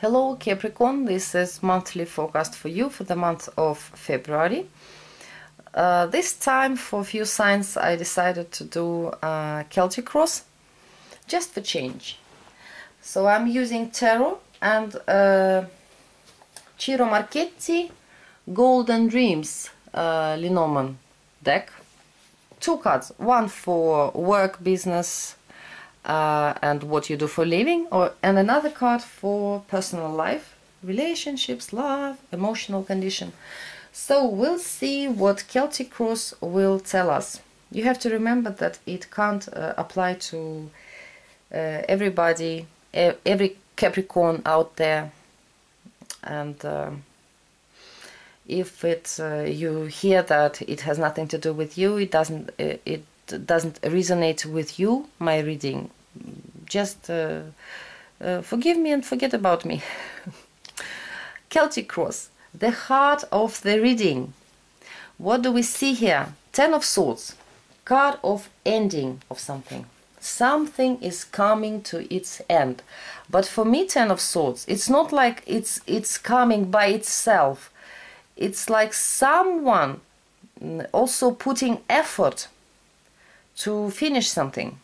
Hello Capricorn, this is monthly forecast for you for the month of February. This time for a few signs I decided to do Celtic cross, just for change. So I'm using tarot and Ciro Marchetti Golden Dreams Lenormand deck. Two cards, one for work, business, and what you do for living, and another card for personal life, relationships, love, emotional condition. So we'll see what Celtic cross will tell us. You have to remember that it can't apply to everybody, every Capricorn out there, and if you hear that it has nothing to do with you, it doesn't resonate with you, my reading, just forgive me and forget about me. Celtic cross, the heart of the reading. What do we see here? Ten of Swords, card of ending of something. Something is coming to its end. But for me, Ten of Swords, it's not like it's coming by itself. It's like someone also putting effort to finish something.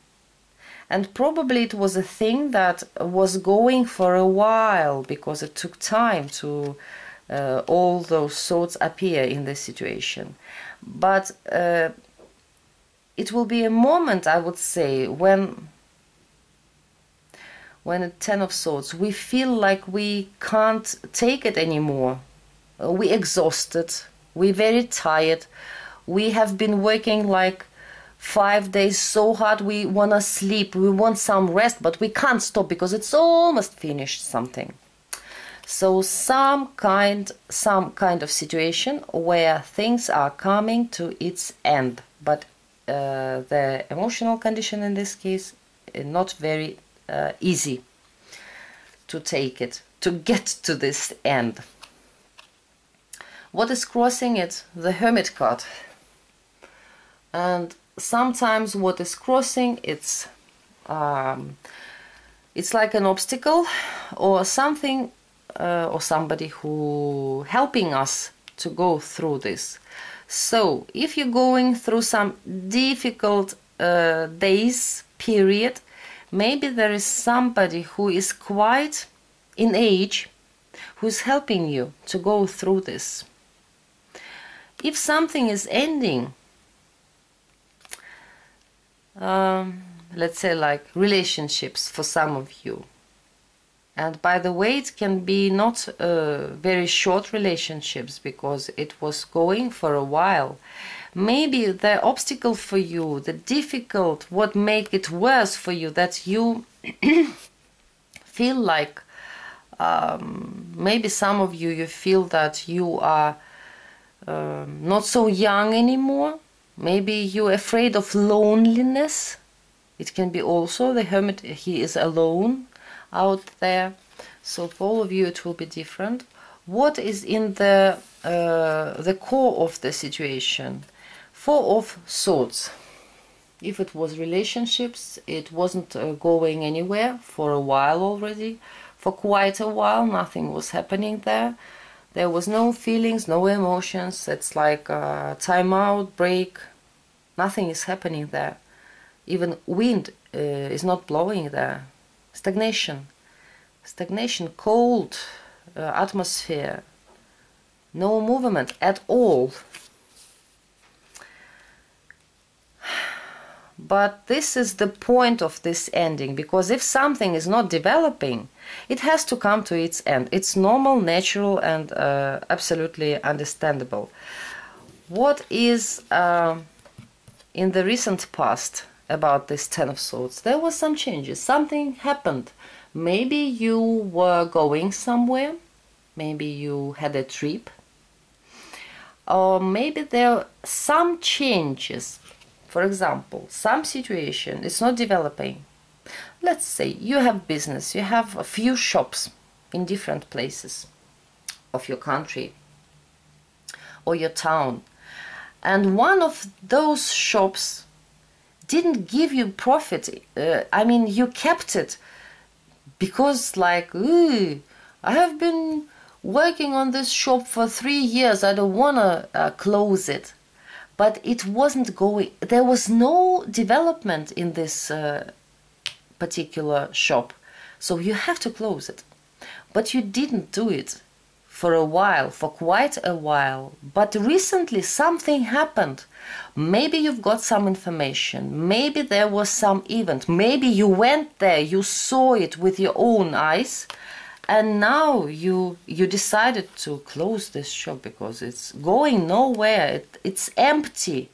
And probably it was a thing that was going for a while, because it took time to all those swords appear in this situation. But it will be a moment, I would say, when at Ten of Swords we feel like we can't take it anymore. We're exhausted, we're very tired, we have been working like 5 days so hard, we want to sleep, we want some rest, but we can't stop because it's almost finished something. So some kind of situation where things are coming to its end, but the emotional condition in this case is not very easy to take it, to get to this end. What is crossing it? The Hermit card. And sometimes what is crossing, it's like an obstacle or something, or somebody who helping us to go through this. So if you're going through some difficult days, period, maybe there is somebody who is quite in age who is helping you to go through this. If something is ending, let's say like relationships for some of you, and by the way, it can be not very short relationships because it was going for a while. Maybe the obstacle for you, the difficult, what make it worse for you, that you feel like maybe some of you feel that you are not so young anymore. Maybe you're afraid of loneliness. It can be also the Hermit, he is alone out there. So for all of you it will be different. What is in the core of the situation? Four of Swords. If it was relationships, it wasn't going anywhere for a while already. For quite a while nothing was happening there. There was no feelings, no emotions. It's like time out, break. Nothing is happening there. Even wind is not blowing there. Stagnation. Stagnation, cold atmosphere. No movement at all. But this is the point of this ending, because if something is not developing, it has to come to its end. It's normal, natural, and absolutely understandable. What is in the recent past about this Ten of Swords? There were some changes. Something happened. Maybe you were going somewhere. Maybe you had a trip. Or maybe there are some changes. For example, some situation is not developing. Let's say you have business, you have a few shops in different places of your country or your town, and one of those shops didn't give you profit. I mean, you kept it because like, I have been working on this shop for 3 years. I don't want to close it. But it wasn't going, there was no development in this particular shop. So you have to close it. But you didn't do it for a while, for quite a while. But recently something happened. Maybe you've got some information. Maybe there was some event. Maybe you went there, you saw it with your own eyes. And now you decided to close this shop because it's going nowhere. It's empty.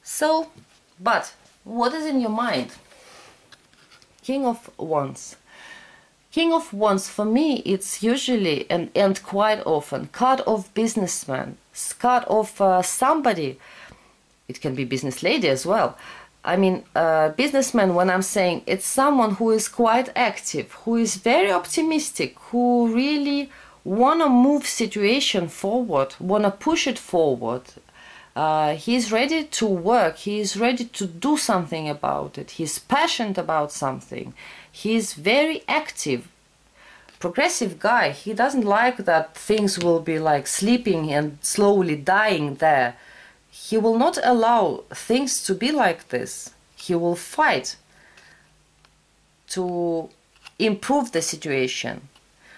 So, but what is in your mind? King of Wands. King of Wands, for me, it's usually and quite often card of businessman, card of somebody. It can be business lady as well. I mean, businessman, when I'm saying it's someone who is quite active, who is very optimistic, who really want to move situation forward, want to push it forward. He's ready to work. He's ready to do something about it. He's passionate about something. He's very active, progressive guy. He doesn't like that things will be like sleeping and slowly dying there. He will not allow things to be like this. He will fight to improve the situation.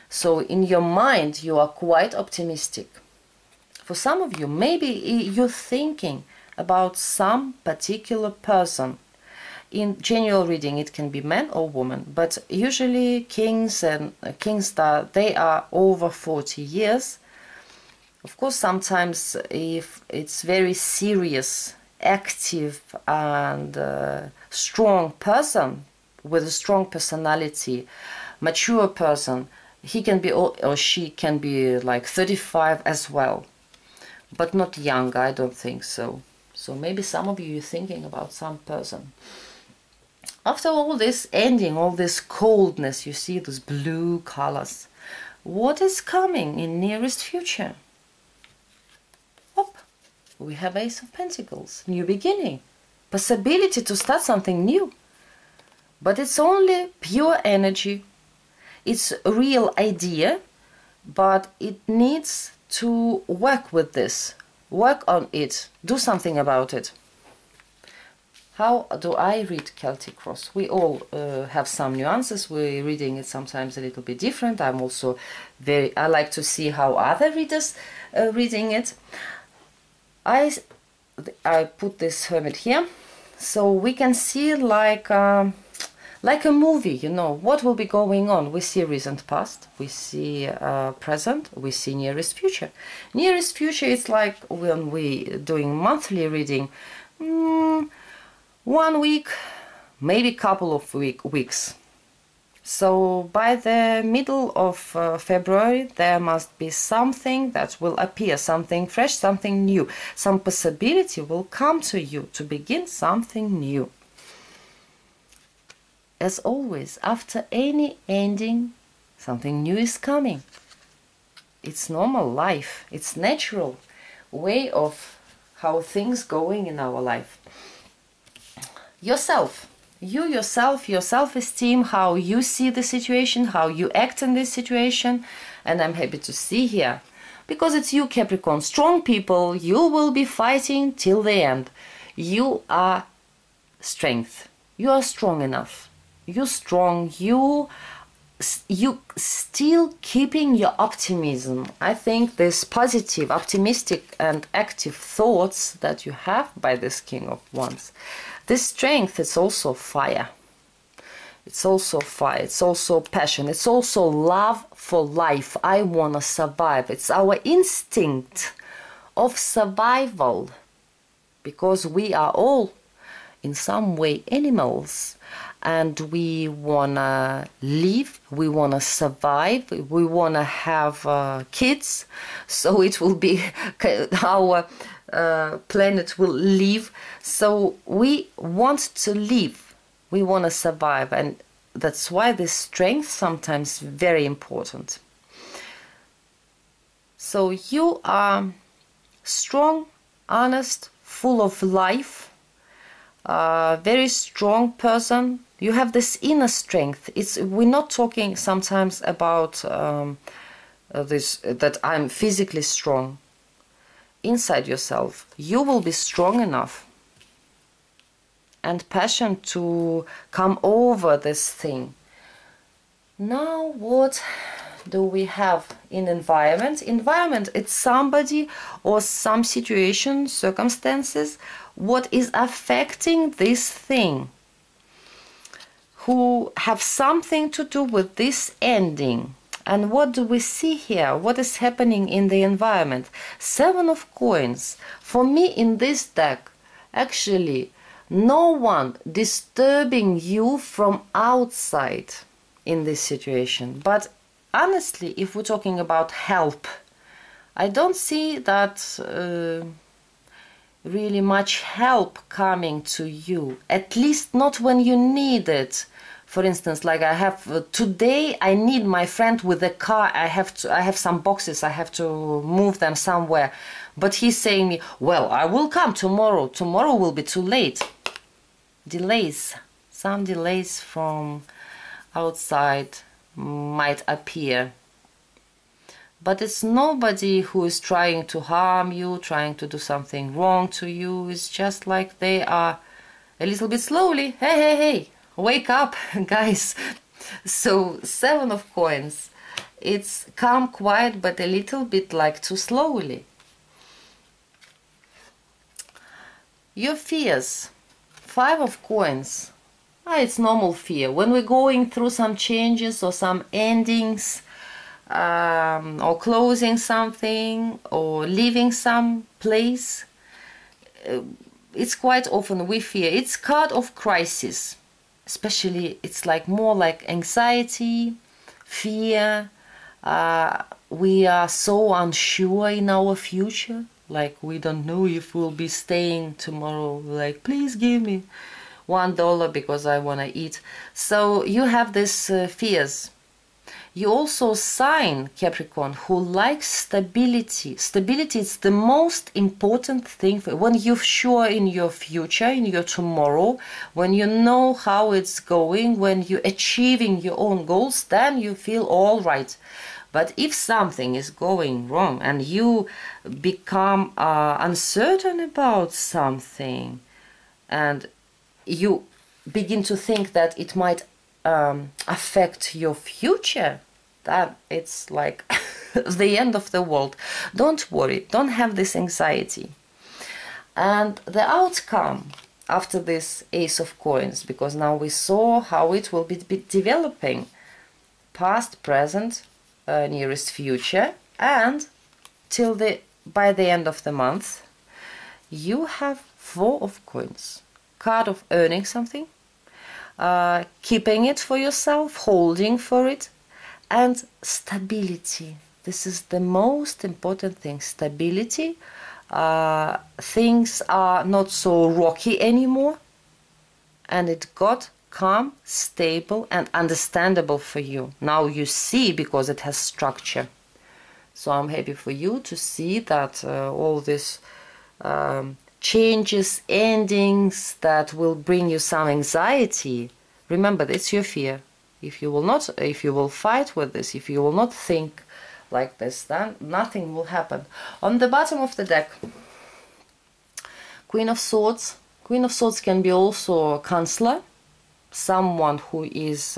So in your mind, you are quite optimistic. For some of you, maybe you're thinking about some particular person. In general reading, it can be man or woman, but usually kings and king star, they are over 40 years. Of course, sometimes if it's very serious, active and strong person with a strong personality, mature person, he can be or she can be like 35 as well, but not younger, I don't think so. So maybe some of you are thinking about some person. After all this ending, all this coldness, you see those blue colors. What is coming in nearest future? We have Ace of Pentacles, new beginning, possibility to start something new. But it's only pure energy. It's a real idea, but it needs to work with this, work on it, do something about it. How do I read Celtic Cross? We all have some nuances. We're reading it sometimes a little bit different. I'm also I like to see how other readers are reading it. I put this hermit here, so we can see like a movie, you know, what will be going on. We see recent past, we see present, we see nearest future. Nearest future, it's like when we're doing monthly reading, 1 week, maybe couple of weeks. So by the middle of February, there must be something that will appear, something fresh, something new. Some possibility will come to you to begin something new. As always, after any ending, something new is coming. It's normal life. It's natural way of how things going in our life. Yourself. You yourself, your self-esteem, how you see the situation, how you act in this situation. And I'm happy to see here, because it's you, Capricorn, strong people. You will be fighting till the end. You are strength. You are strong enough. You're strong. You still keeping your optimism. I think this positive, optimistic and active thoughts that you have by this King of Wands, this strength is also fire. It's also fire. It's also passion. It's also love for life. I want to survive. It's our instinct of survival, because we are all in some way animals, and we want to live, we want to survive, we want to have kids, so it will be our planet will live. So we want to live, we want to survive, and that's why this strength sometimes very important. So you are strong, honest, full of life, very strong person, You have this inner strength. We're not talking sometimes about this that I'm physically strong. Inside yourself, you will be strong enough and passion to come over this thing. Now what do we have in environment? Environment, it's somebody or some situation, circumstances, what is affecting this thing, who have something to do with this ending. And what do we see here? What is happening in the environment? 7 of coins. For me in this deck, actually, no one disturbing you from outside in this situation. But honestly, if we're talking about help, I don't see that really much help coming to you, at least not when you need it. For instance, like I have today, I need my friend with the car. I have some boxes, I have to move them somewhere, but he's saying me, well, I will come tomorrow. Tomorrow will be too late. Delays, some delays from outside might appear, but it's nobody who is trying to harm you, trying to do something wrong to you. It's just like they are a little bit slowly. Hey, wake up, guys. So 7 of coins, it's calm, quiet, but a little bit like too slowly. Your fears, 5 of coins. It's normal fear. When we're going through some changes or some endings, or closing something or leaving some place, it's quite often we fear. It's card of crisis. Especially, it's like more like anxiety, fear. We are so unsure in our future. Like we don't know if we'll be staying tomorrow. Like, please give me $1 because I want to eat. So you have this fears. You also sign, Capricorn, who likes stability. Stability is the most important thing when you're sure in your future, in your tomorrow, when you know how it's going, when you're achieving your own goals, then you feel all right. But if something is going wrong and you become uncertain about something and you begin to think that it might affect your future, that it's like the end of the world. Don't worry, don't have this anxiety. And the outcome after this Ace of Coins, because now we saw how it will be developing, past, present, nearest future, and till by the end of the month, you have 4 of coins, card of earning something, keeping it for yourself, holding for it, and stability. This is the most important thing, stability. Things are not so rocky anymore, and it got calm, stable, and understandable for you. Now you see, because it has structure. So I'm happy for you to see that all this changes, endings that will bring you some anxiety. Remember, it's your fear. If you will fight with this, if you will not think like this, then nothing will happen. On the bottom of the deck, Queen of Swords. Queen of Swords can be also a counselor, someone who is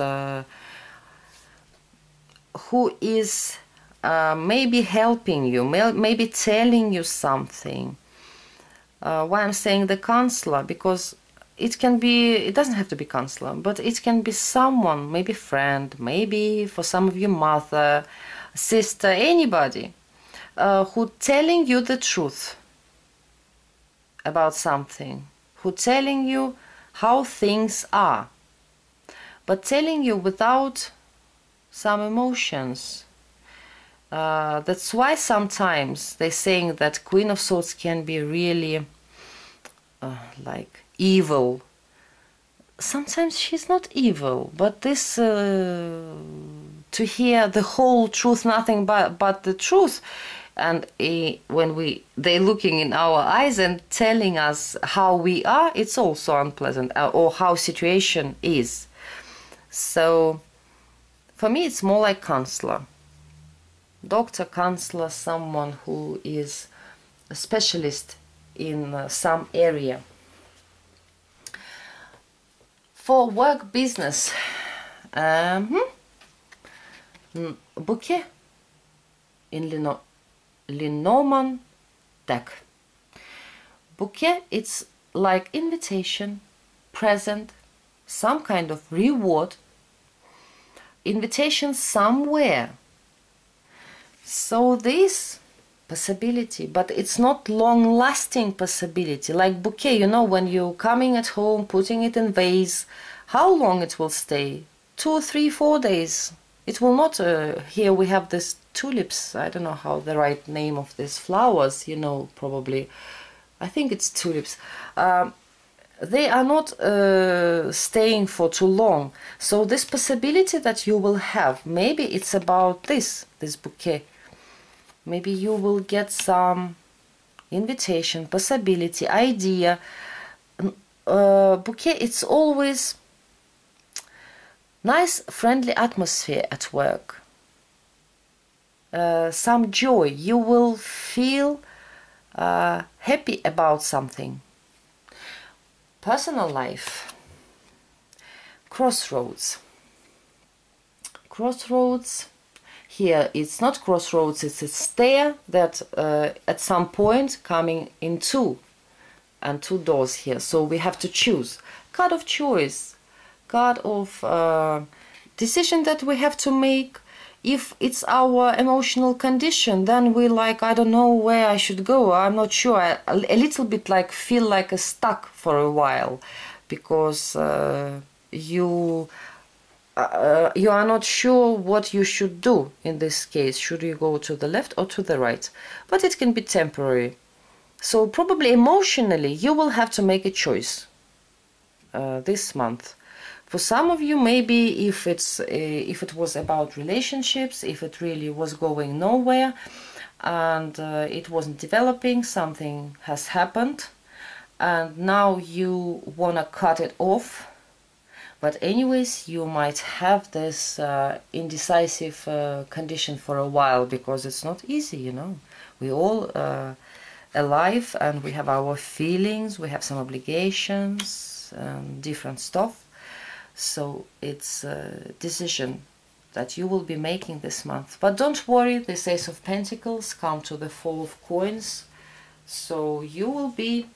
maybe helping you, maybe telling you something. Why I'm saying the counselor, because it doesn't have to be counselor, but it can be someone, maybe friend, maybe for some of you mother, sister, anybody, who telling you the truth about something, who telling you how things are, but telling you without some emotions. That's why sometimes they're saying that Queen of Swords can be really like evil. Sometimes she's not evil, but this to hear the whole truth, nothing but the truth, and when they're looking in our eyes and telling us how we are, it's also unpleasant, or how situation is. So for me it's more like counselor, doctor, counselor, someone who is a specialist in some area. For work, business, bouquet in Lenormand deck. Bouquet, it's like invitation, present, some kind of reward, invitation somewhere. So this possibility, but it's not long-lasting possibility. Like bouquet, you know, when you're coming at home, putting it in vase, how long it will stay? 2, 3, 4 days. It will not, here we have this tulips, I don't know how the right name of these flowers, you know, probably, I think it's tulips. They are not staying for too long. So this possibility that you will have, maybe it's about this bouquet. Maybe you will get some invitation, possibility, idea. Bouquet, it's always nice, friendly atmosphere at work. Some joy. You will feel happy about something. Personal life. Crossroads. Crossroads. Here it's not crossroads, it's a stair that at some point coming in two doors here. So we have to choose. Card of choice. Card of decision that we have to make. If it's our emotional condition, then we like, I don't know where I should go. I'm not sure. A little bit like feel like stuck for a while because you are not sure what you should do in this case. Should you go to the left or to the right? But it can be temporary. So probably emotionally you will have to make a choice this month. For some of you, maybe if it was about relationships, if it really was going nowhere and it wasn't developing, something has happened and now you want to cut it off. But anyways, you might have this indecisive condition for a while because it's not easy, you know. We all alive and we have our feelings, we have some obligations, different stuff. So it's a decision that you will be making this month. But don't worry, this Ace of Pentacles come to the Four of Coins. So you will be,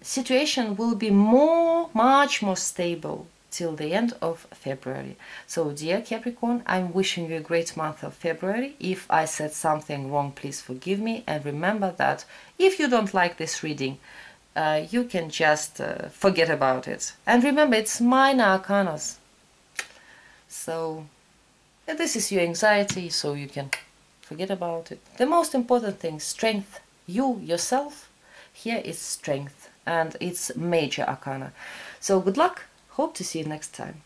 situation will be much more stable till the end of February. So dear Capricorn, I'm wishing you a great month of February. If I said something wrong, please forgive me. And remember that if you don't like this reading, you can just forget about it. And remember, it's minor arcanas. So this is your anxiety, so you can forget about it. The most important thing, strength. You, yourself, here is strength. And it's major arcana. So good luck. Hope to see you next time.